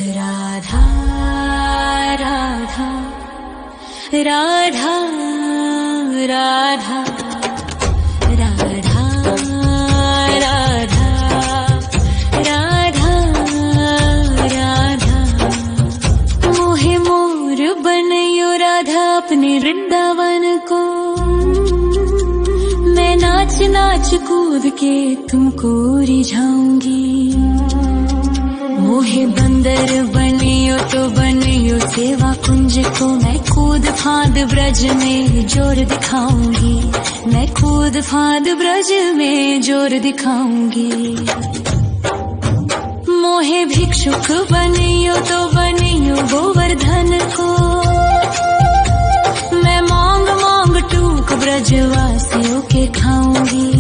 राधा राधा राधा राधा राधा राधा राधा राधा मोहे मोर बनयो राधा अपने वृंदावन को। मैं नाच नाच कूद के तुमको रिझाऊंगी। मोहे बंदर बनियो तो बनियो सेवा कुंज को। मैं कूद फांद ब्रज में जोर दिखाऊंगी। मैं कूद फांद ब्रज में जोर दिखाऊंगी। मोहे भिक्षुक बनियो तो बनियो गोवर्धन को। मैं मांग मांग टूक ब्रजवासियों के खाऊंगी।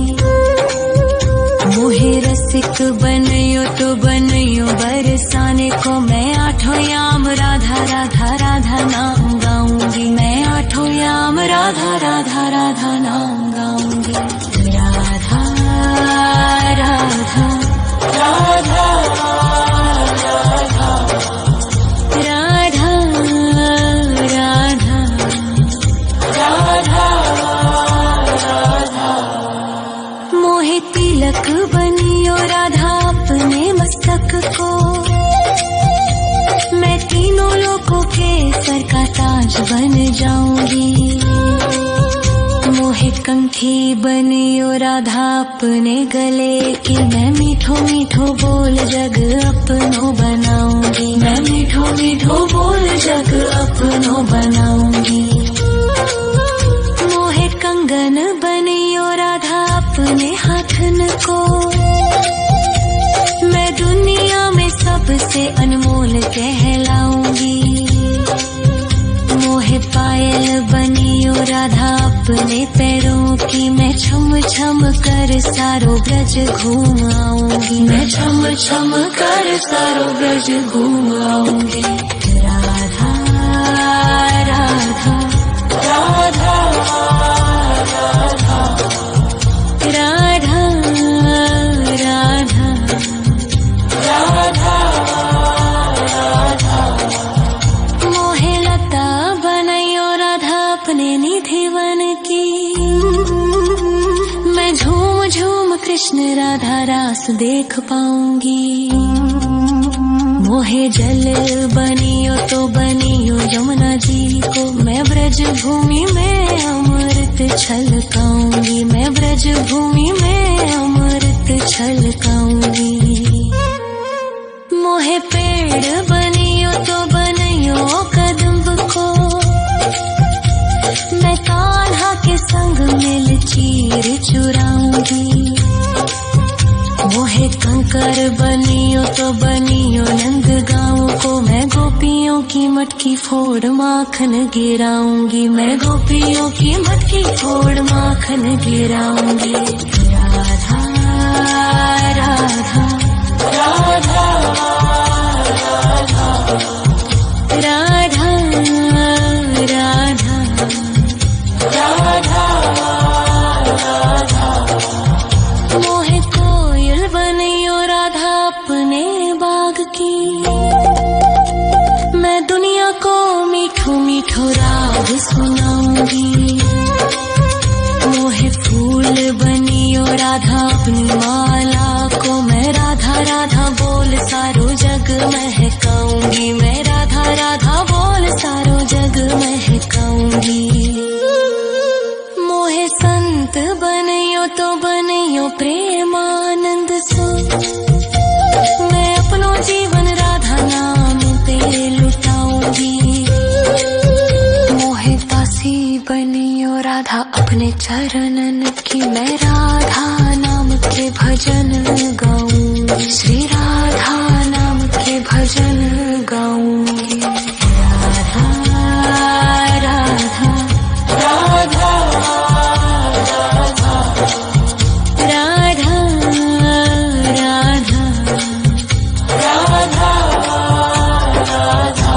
मोहे रसिक बनयो तो बनयो बरसाने को। मैं आठों याम राधा राधा राधा नाम गाऊंगी। मैं आठों याम राधा राधा राधा नाम गाऊंगी। राधा राधा राधा राधा राधा राधा राधा। मोहे तिलक बनियो राधा अपने मस्तक को। मैं तीनों लोगों के सर का ताज बन जाऊंगी। मोहे कंठी बनियो राधा अपने गले की। मैं मीठो मीठो बोल जग अपनो बनाऊंगी। मैं मीठो मीठो बोल जग अपनो बनाऊंगी। मोहे कंगन बनियो राधा अपने हाथन को। मैं दुनिया में सबसे अनमोल कहलाऊंगी। मोहे पायल बनियो राधा अपने पैरों की। मैं छम छम कर सारो ब्रज घूम आऊंगी। मैं छम छम कर सारो ब्रज घूम आऊंगी। राधा राधा राधा राधा राधा राधा राधा। मोहे लता बनयो राधा अपने निधि वन की। मैं झूम झूम कृष्ण राधा रास देख पाऊंगी। मोहे जल बनियो तो बनियो यमुना जी को। मैं ब्रज भूमि में अमृत छलकाऊंगी। मैं ब्रज भूमि में अमृत छलकाऊंगी। मोहे पेड़ बनियो तो बनियो कदम्ब को। मैं कान्हा के संग मिल चीर चुराऊंगी। मोहे कंकर बनियो तो बनियो नंद गाँव को। मैं गोपियों की मटकी फोड़ माखन गिराऊंगी। मैं गोपियों की मटकी फोड़ माखन गिराऊंगी। राधा राधा राधा राधा राधा राधा राधा। मोहे कोयल बनियो राधा अपने बाग की। मैं दुनिया को मीठो मीठो राग सुनाऊंगी। मोहे फूल बनियो राधा अपनी माला को। मैं राधा राधा बोल सारो जग महकाऊंगी। मैं राधा राधा बोल सारो जग महकाऊंगी। मोहे संत बनियो तो बनियो प्रेमानंद सो। मैं अपनो जीवन राधा नाम पे लुटाऊंगी। मोहे दासी बनियो राधा अपने चरणन की। मैं राधा नाम के भजन गाऊंगी। श्री राधा नाम के भजन गाऊंगी। राधा राधा राधा राधा राधा राधा।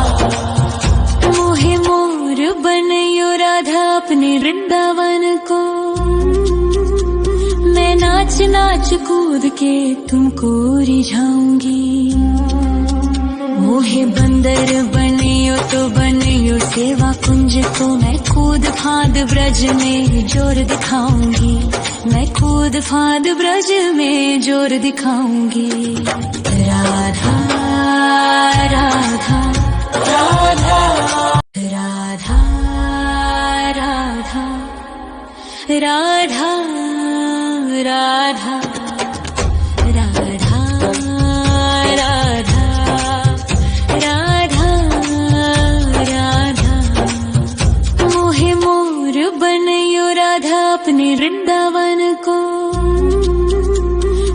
मोहे मोर बनयो राधा अपने वृंदावन को। मैं नाच नाच कूद के तुमको रिझाऊंगी। मोहे बंदर बनियो तो बनियो सेवा कुंज को, मैं कूद फांद ब्रज में जोर दिखाऊंगी, मैं कूद फांद ब्रज में जोर दिखाऊंगी। राधा राधा राधा राधा राधा राधा राधा राधा राधा राधा। मोहे मोर बनयो राधा अपने वृंदावन को,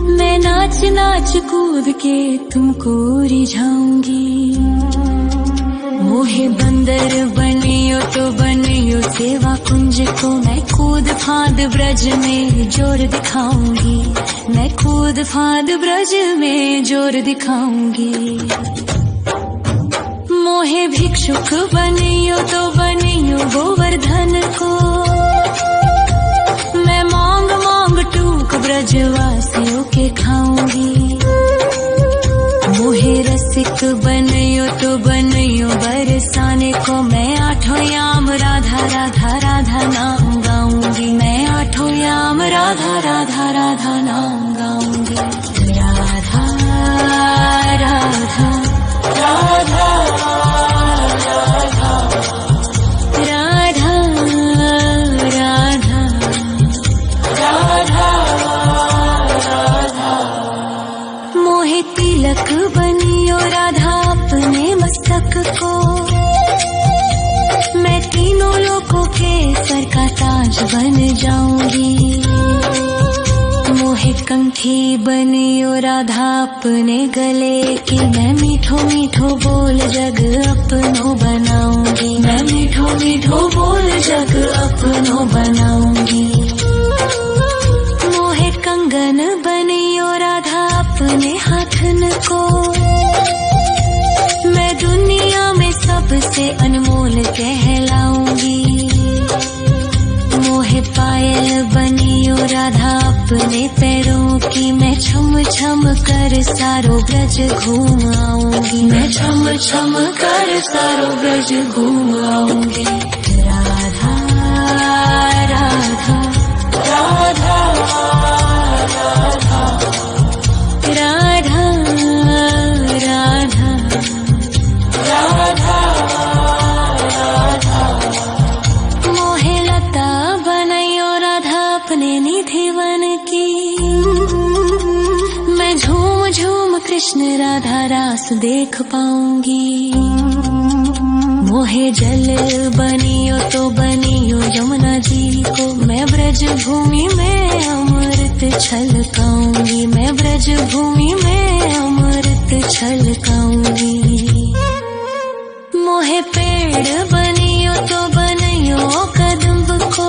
मैं नाच नाच कूद के तुमको रिझाऊंगी। मोहे बंदर बनियो तो बनियो सेवा कुंज को, मैं कूद फांद ब्रज में जोर दिखाऊंगी, मैं कूद फांद ब्रज में जोर दिखाऊंगी। मोहे भिक्षुक बनियो तो बनियो गोवर्धन को, मैं मांग मांग टूक ब्रजवासियों के खाऊंगी। मोहे रसिक बनियो तो बनियो बरसाने को, मैं आठों याम राधा राधा राधा नाम गाऊंगी, मैं आठों याम राधा राधा राधा नाम गाऊंगी। राधा राधा राधा राधा राधा राधा राधा। मोहे तिलक बनियो राधा अपने मस्तक को, मैं तीनों लोगों के सर का ताज बन जाऊंगी। मोहे कंठी बनियो राधा अपने गले की, मैं मीठो मीठो बोल जग अपनो बनाऊंगी, मैं मीठो मीठो बोल जग अपनो बनाऊंगी। मोहे कंगन बनियो राधा अपने हाथन को, मैं दुनिया में सबसे अनमोल कहलाऊंगी। मोहे पायल बनियो राधा अपने पैरों की, मैं छम छम कर सारो ब्रज घूम आऊंगी, मैं छम छम कर सारो ब्रज घूम आऊंगी। राधा राधा राधा राधा राधा राधा राधा राधा। मोहे लता बनयो राधा अपने निधि वन की, मैं झूम झूम कृष्ण राधा रास देख पाऊंगी। मोहे जल बनियो तो बनियो यमुना जी को, मैं ब्रज भूमि में अमृत छलकाऊंगी, मैं ब्रज भूमि में अमृत छलकाऊंगी। मोहे पेड़ बनियो तो बनियो कदम्ब को,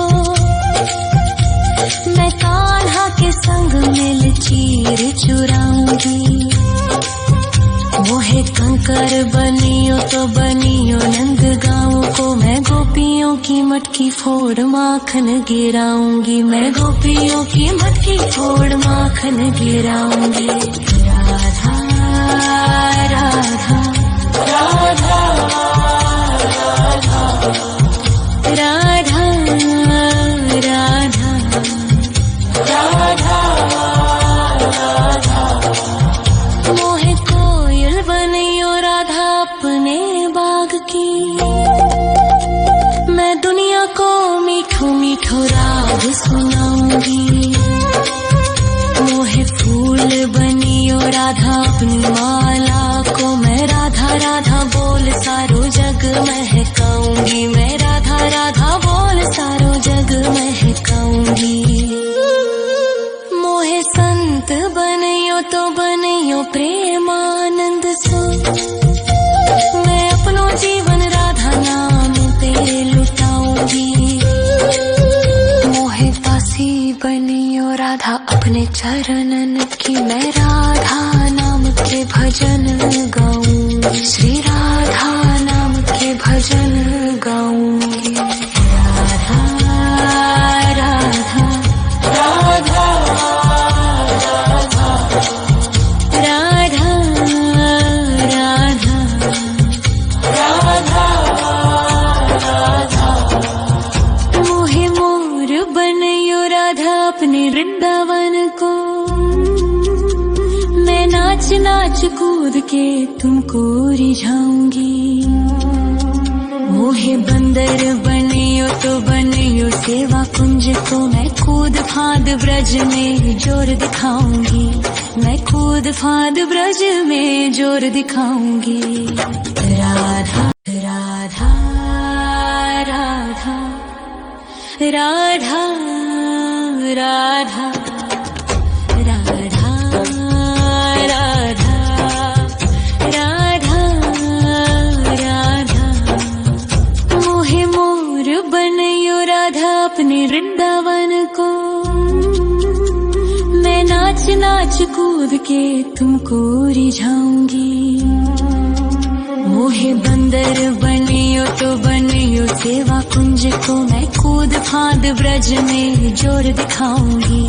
मैं कान्हा के संग मिल चीर चुराऊंगी। मोहे कंकर बनियो तो बनियो नंद गाँव को, मैं गोपियों की मटकी फोड़ माखन गिराऊंगी, मैं गोपियों की मटकी फोड़ माखन गिराऊंगी। राधा राधा राधा राधा राधा राधा राधा। मोहे कोयल बनियो राधा अपने बाग की, मैं दुनिया को मीठो मीठो राग सुनाऊंगी। मोहे फूल बनियो राधा अपनी माला को, मैं राधा राधा बोल सारो जग महकाऊंगी, मैं राधा राधा बोल सारो जग महकाऊंगी। मोहे संत बनियो तो बनियो प्रेमानंद सो, मैं अपनो जीवन राधा नाम पे लुटाऊंगी। मोहे दासी बनियो राधा अपने चरणन की, मैं राधा नाम के भजन गाऊंगी, श्री राधा नाम के भजन गाऊंगी। राधा राधा राधा राधा राधा राधा कूद के तुमको रिझाऊंगी। मोहे बंदर बनियो तो बनियो सेवा कुंज को, मैं कूद फांद ब्रज में जोर दिखाऊंगी। मैं कूद फांद ब्रज में जोर दिखाऊंगी। राधा राधा राधा राधा राधा राधा राधा राधा राधा। मोहे मोर बनयो राधा अपने वृंदावन को, मैं नाच नाच कूद के तुमको रिझाऊंगी। मोहे बंदर बनियो तो बनियो सेवा कुंज को, मैं कूद फांद ब्रज में जोर दिखाऊंगी।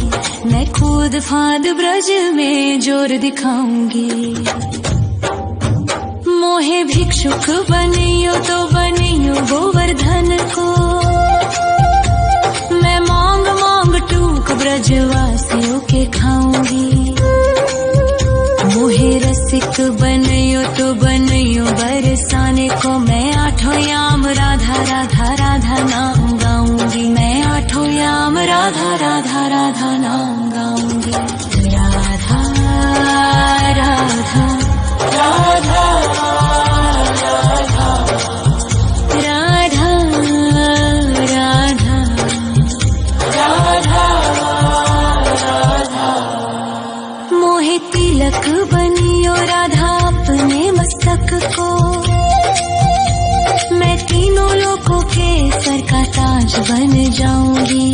मैं कूद फांद ब्रज में जोर दिखाऊंगी। मोहे भिक्षुक बनियो तो बनियो गोवर्धन को, मैं मांग मांग टूक ब्रजवासियों के खाऊंगी। मोहे रसिक बनियो तो बनियो बरसाने को, मैं आठों याम राधा राधा राधा नाम गाऊंगी। मैं आठों याम राधा राधा राधा नाम गाऊंगी। राधा राधा राधा राधा राधा राधा राधा। मोहे तिलक बनियो राधा अपने मस्तक को, मैं तीनों लोगों के सर का ताज बन जाऊंगी।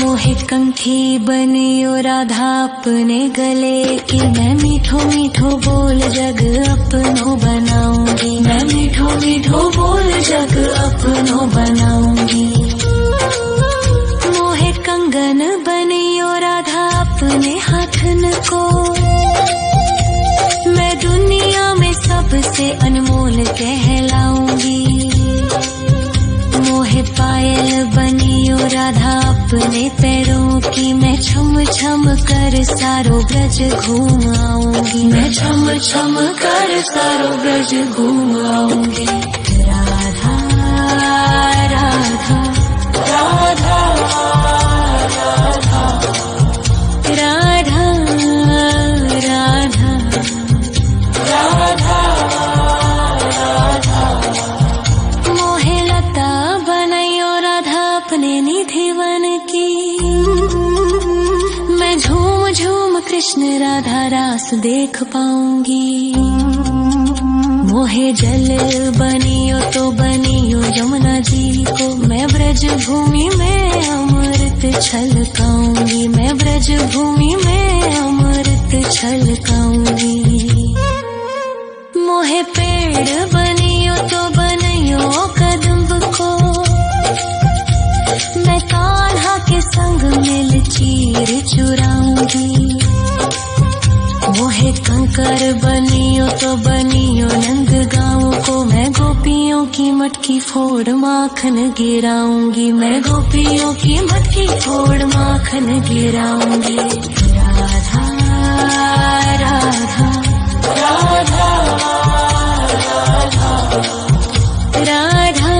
मोहे कंठी बनियो राधा अपने गले की, मैं मीठो मीठो बोल जग अपनो बनाऊंगी। मैं मीठो मीठो बोल जग अपनो बनाऊंगी। मोहे कंगन बनियो राधा अपने हाथन को, मैं दुनिया में सबसे अनमोल कहलाऊंगी। मोहे पायल बनियो राधा अपने पैरों की, मैं छम छम कर सारो ब्रज घूम आऊंगी। मैं छम छम कर सारो ब्रज घूम आऊंगी। राधा राधा राधा राधा राधा राधा राधा। मोहे लता बनयो राधा अपने निधिवन की, मैं झूम झूम कृष्ण राधा रास देख पाऊंगी। मोहे जल बनियो तो बनियो यमुना जी को, मैं ब्रज भूमि में अमृत छलकाऊंगी। मैं ब्रज भूमि में अमृत छलकाऊंगी। मोहे पेड़ बनियो तो बनियो कदम्ब को, मैं कान्हा के संग मिल चीर चुराऊंगी। मोहे कंकर बनियो तो बनियो नंद गाँव को, मैं गोपियों की मटकी फोड़ माखन गिराऊंगी। मैं गोपियों की मटकी फोड़ माखन गिराऊंगी। राधा राधा राधा राधा राधा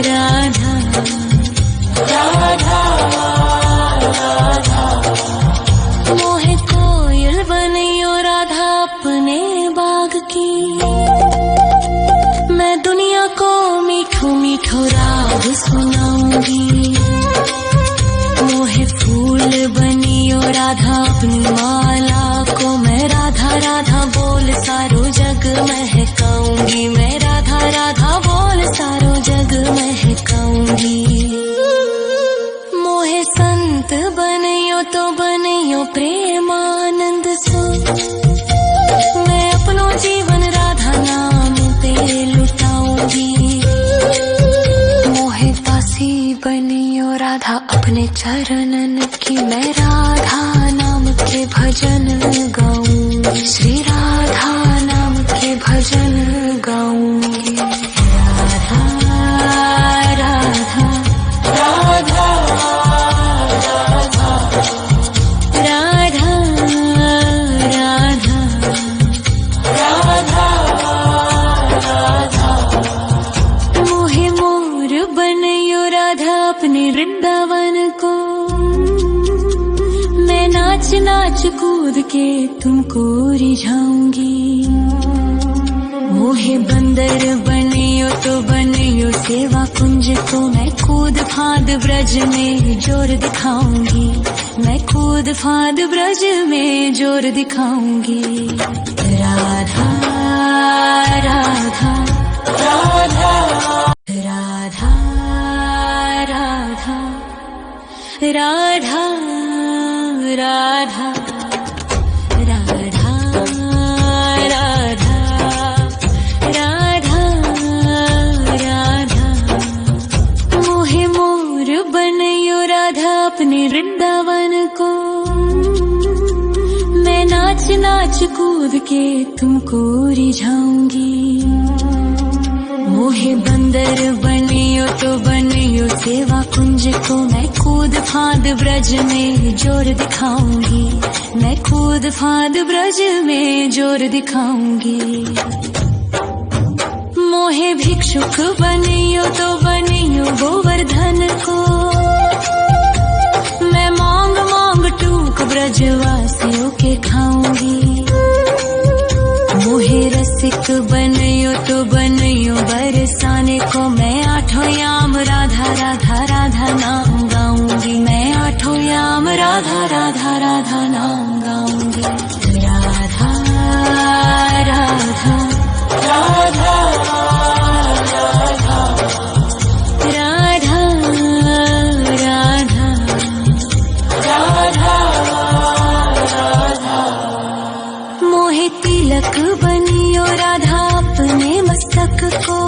राधा राधा। मोहे कोयल बनियो राधा अपने बाग की, मैं दुनिया को मीठो मीठो राग सुनाऊंगी। मोहे फूल बनियो राधा अपनी माला को, मैं राधा राधा बोल सारो जग महकाऊंगी। मैं राधा राधा बोल सारो जग महकाऊंगी। मोहे संत बनियो तो बनियो प्रेमानंद सो, मैं अपनो जीवन राधा नाम पे लुटाऊंगी। मोहे दासी बनियो राधा अपने चरणन की, मैं राधा नाम के भजन गाऊंगी। श्री राधा नाम के भजन गाऊंगी। राधा राधा राधा राधा राधा राधा नाच कूद के तुमको रिझाऊंगी। मोहे बंदर बनियो तो बनियो सेवा कुंज को, मैं कूद फांद ब्रज में जोर दिखाऊंगी। मैं कूद फांद ब्रज में जोर दिखाऊंगी। राधा राधा राधा राधा राधा राधा राधा राधा राधा राधा राधा। मोहे मोर बनयो राधा अपने वृंदावन को, मैं नाच नाच कूद के तुमको रिझाऊंगी। मोहे बंदर बनियो तो बनियो सेवा कुंज को, मैं कूद फांद ब्रज में जोर दिखाऊंगी। मैं कूद फांद ब्रज में जोर दिखाऊंगी। मोहे भिक्षुक बनियो तो बनियो गोवर्धन को, मैं मांग मांग टूक ब्रजवासियों के खाऊंगी। मोहे रसिक बनियो तो बनियो बरसाने को, मैं आठों याम राधा राधा राधा नाम गाऊंगी। मैं आठों याम राधा राधा राधा नाम गाऊंगी। राधा राधा राधा राधा राधा राधा राधा। मोहे तिलक बनियो राधा अपने मस्तक को,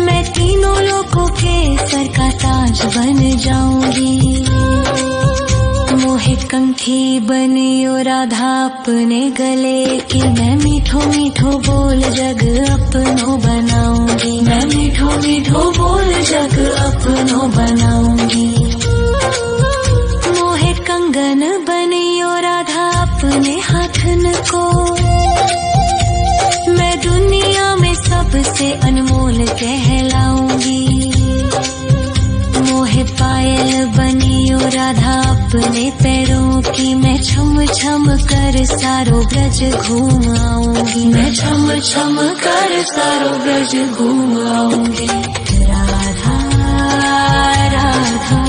मैं तीनों लोगों के सर का ताज बन जाऊंगी। मोहे कंठी बनियो राधा अपने गले की, मैं मीठो मीठो बोल जग अपनो बनाऊंगी। मैं मीठो मीठो बोल जग अपनो बनाऊंगी। मोहे कंगन बनियो राधा अपने हाथन को, मैं दुनिया में सबसे अनमोल कहलाऊंगी। मोहे पायल बनियो राधा अपने पैरों की, मैं छम छम कर सारो ब्रज घूम आऊंगी। मैं छम छम कर सारो ब्रज घूम आऊंगी। राधा राधा राधा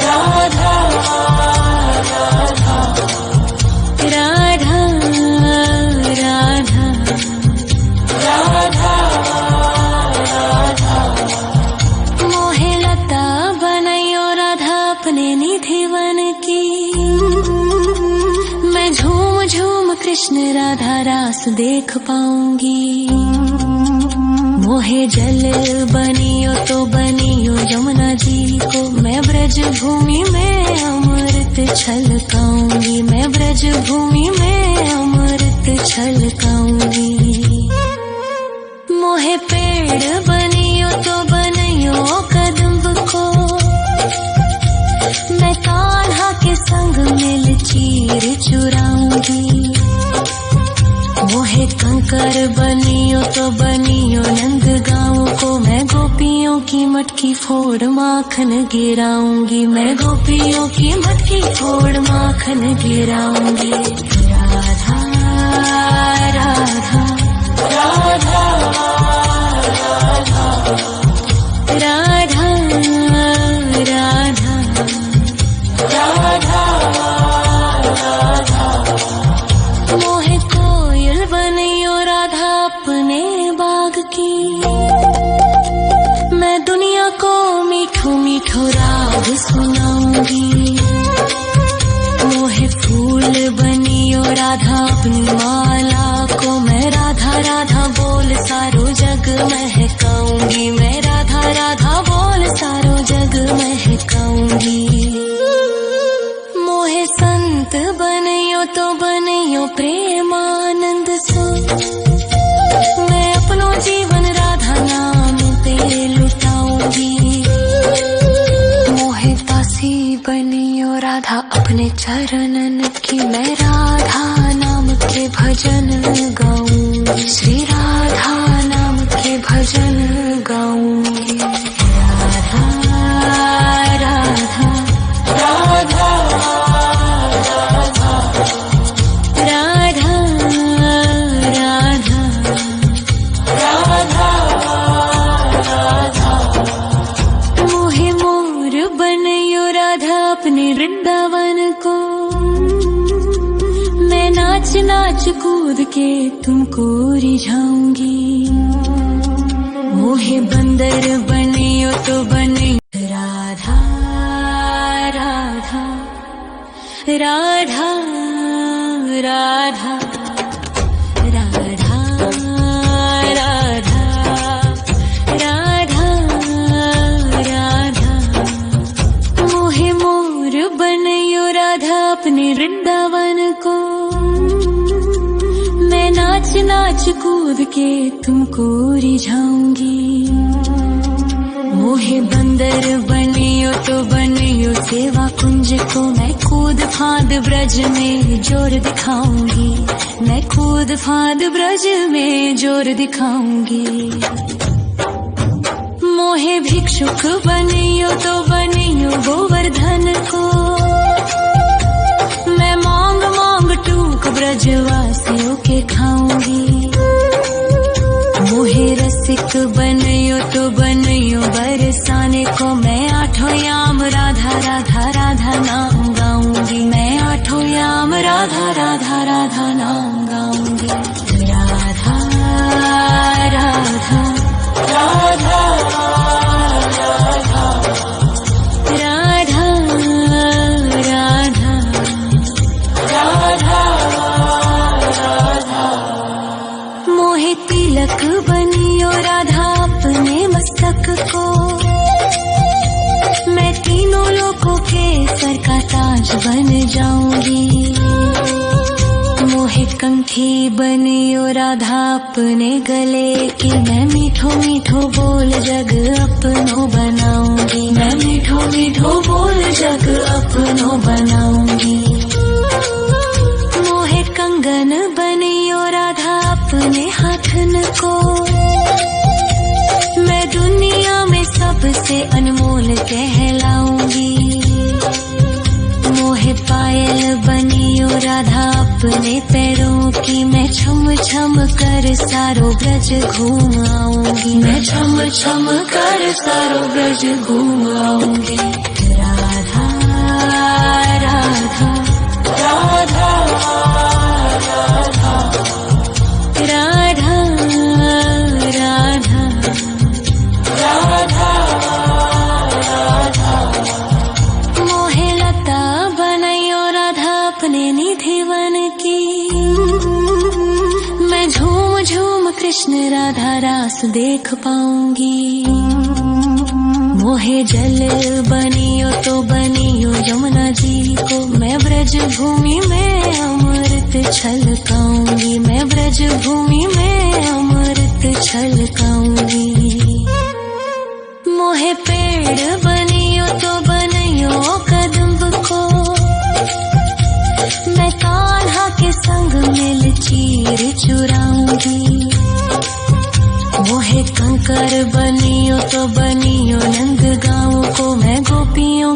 राधा राधा राधा राधा राधा। मोहे लता बनयो राधा अपने निधि वन की, मैं झूम झूम कृष्ण राधा रास देख पाऊंगी। मोहे जल बनियो तो बनियो यमुना जी को, मैं ब्रज भूमि में अमृत छलकाऊंगी। मैं ब्रज भूमि में अमृत छलकाऊंगी। मोहे पेड़ बनियो तो बनियो कदम्ब को, मैं कान्हा के संग मिल चीर चुराऊंगी। मोहे कंकर बनियो तो बनियो नंद गाँव को, मैं गोपियों की मटकी फोड़ माखन गिराऊंगी। मैं गोपियों की मटकी फोड़ माखन गिराऊंगी। राधा राधा राधा राधा राधा राधा राधा। मोहे कोयल बनियो राधा अपने बाग की, मैं दुनिया को मीठो मीठो राग सुनाऊंगी। मोहे फूल बनियो राधा अपनी माला को, मैं राधा राधा बोल सारो जग महकाऊंगी। मैं राधा राधा बोल सारो जग महकाऊंगी। मोहे संत बनियो तो बनियो प्रेमानंद सो, मैं अपनो जीवन राधा नाम पे लुटाऊंगी। मोहे दासी बनियो राधा अपने चरणन की, मैं राधा नाम के भजन गाऊंगी। श्री राधा नाम के भजन गाऊंगी। राधा राधा राधा राधा कूद के तुमको रिझाऊंगी। मोहे बंदर बनियो तो बनियो राधा राधा राधा राधा राधा राधा राधा राधा। मोहे मोर बनियो राधा अपने वृंदावन को। मैं नाच नाच कूद के तुमको रिझाऊंगी। मोहे बंदर बनियो तो बनियो सेवा कुंज को। मैं कूद फांद ब्रज में जोर दिखाऊंगी। मैं कूद फांद ब्रज में जोर दिखाऊंगी। मोहे भिक्षुक बनियो तो बनियो गोवर्धन को। मैं मांग मांग टूक ब्रजवासियों के खाऊंगी। मोहे रसिक बनियो तो बनियो बरसाने को। मैं आठों याम राधा राधा राधा नाम गाऊंगी। मैं आठों याम राधा राधा राधा नाम गाऊंगी। राधा राधा राधा राधा राधा राधा राधा। मोहे तिलक बनियो राधा अपने मस्तक को। मैं तीनों लोगों के सर का ताज बन जाऊंगी। मोहे कंठी बनियो राधा अपने गले की। मैं मीठो मीठो बोल जग अपनो बनाऊंगी। मैं मीठो मीठो बोल जग अपनो बनाऊंगी। मोहे कंगन बनियो राधा अपने हाथन को। मैं दुनिया में सबसे अनमोल कहलाऊंगी। मोहे पायल बनियो राधा अपने पैरों की। मैं छम छम कर सारो ब्रज घूम आऊंगी। मैं छम छम कर सारो ब्रज घूम आऊंगी। राधा राधा राधा राधा राधा राधा राधा। मोहे लता बनयो राधा अपने निधिवन की। मैं झूम झूम कृष्ण राधा रास देख पाऊंगी। मोहे जल बनियो तो बनियो यमुना जी को। मैं ब्रज भूमि में अमृत छलकाऊंगी। मैं ब्रज भूमि में अमृत छलकाऊंगी। मोहे पेड़ बनियो तो बनियो कदम्ब को। मैं कान्हा के संग मिल चीर चुराऊंगी। मोहे कंकर बनियो तो बनियो नंद गाँव को। मैं गोपियों